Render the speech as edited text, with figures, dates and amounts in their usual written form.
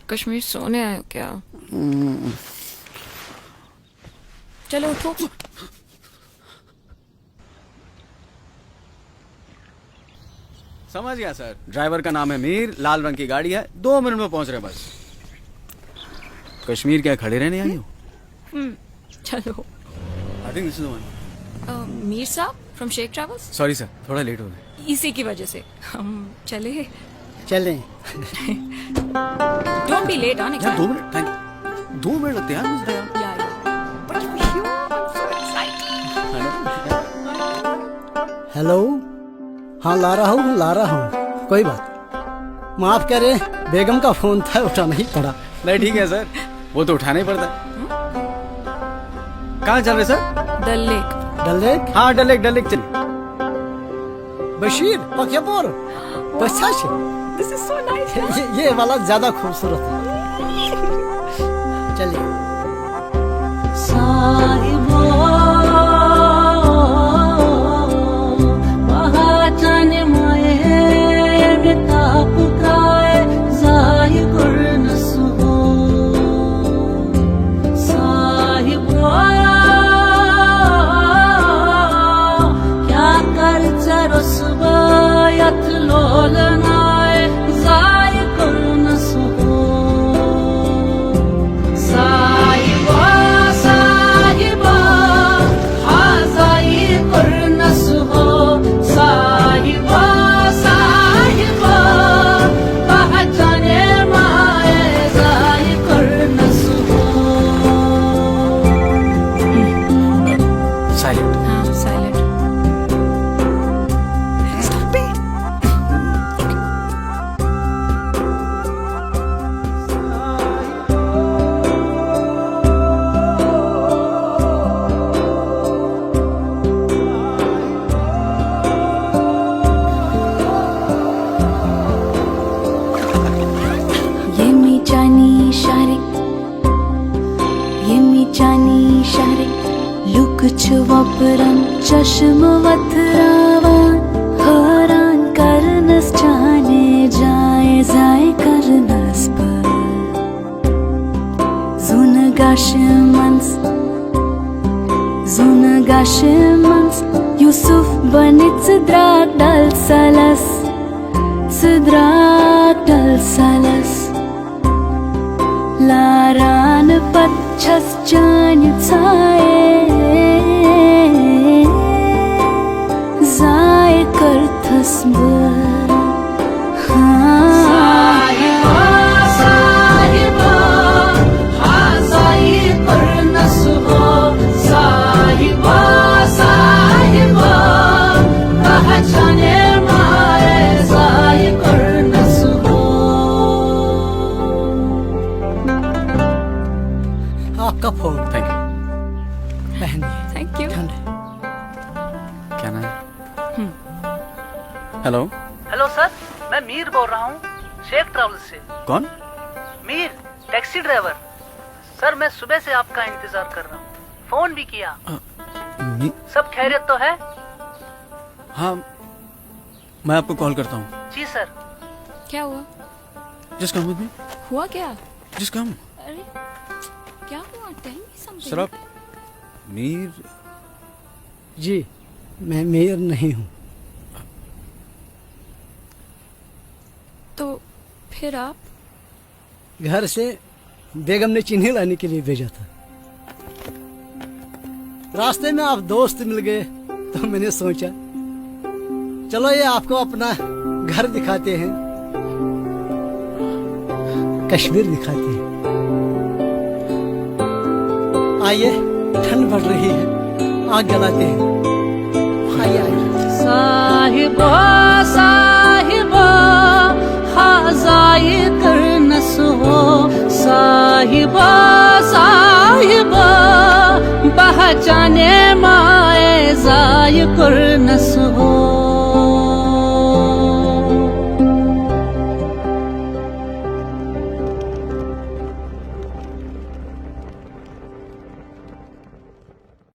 कश्मीर सोने आए हो क्या? चलो उठो। समझ गया सर। ड्राइवर का नाम है मीर, लाल रंग की गाड़ी है, 2 मिनट में पहुंच रहे बस। कश्मीर क्या खड़े रहने आई हो? चलो। I think this is the one. Mir Sahab from Sheikh Travels. Sorry sir, थोड़ा लेट हो गए। इसी की वजह से हम चले। डोंट बी लेट ऑन यार 2 मिनट, थैंक यू। 2 मिनट लगते हैं यार मुझे यार। हेलो, हाँ ला रहा हूँ, कोई बात। माफ करे, बेगम का फोन था, उठाना ही पड़ा। नहीं ठीक है सर, वो तो उठाना ही पड़ता है। कहाँ चल रहे सर? डल लेक। डल लेक? हाँ डल लेक चल। बशीर पक्यापुर बच्चा दिस इज सो नाइस। ये वाला ज्यादा खूबसूरत है। चलिए। Çuvapıran çaşımı vatıravan Haran karnas çane jaye zaye karnas par Zuna gashimans Yusuf banit sidrak dal salas Laran patchas janya tsaye Zaye karthas bar Sahiba ha zaye karnas ho Sahiba bahchane maye zaye karnas ho आपका phone. Thank you. पहनिए। Thank you. ठंड है। क्या नाम है? Hello. Hello sir, मैं मीर बोल रहा हूँ शेख ट्रैवल्स से। कौन? Mir, taxi driver. सर मैं सुबह से आपका इंतजार कर रहा हूँ, फोन भी किया। सब खैरियत तो है? हाँ, मैं आपको कॉल करता हूँ। जी सर। क्या हुआ? जिस काम में हुआ क्या? जिस काम। अरे क्या हुआ? Tell me something. सर आप मीर? जी, मैं मीर नहीं हूँ। तो फिर आप? घर से बेगम ने चीनी लाने के लिए भेजा था। रास्ते में आप दोस्त मिल गए तो मैंने सोचा चलो ये आपको अपना घर दिखाते हैं, कश्मीर दिखाते हैं। आइए, ठंड बढ़ रही है, आग जलाते हैं। आइए आइए। साहिबा हाजाए करनस हो साहिबा पहचाने मा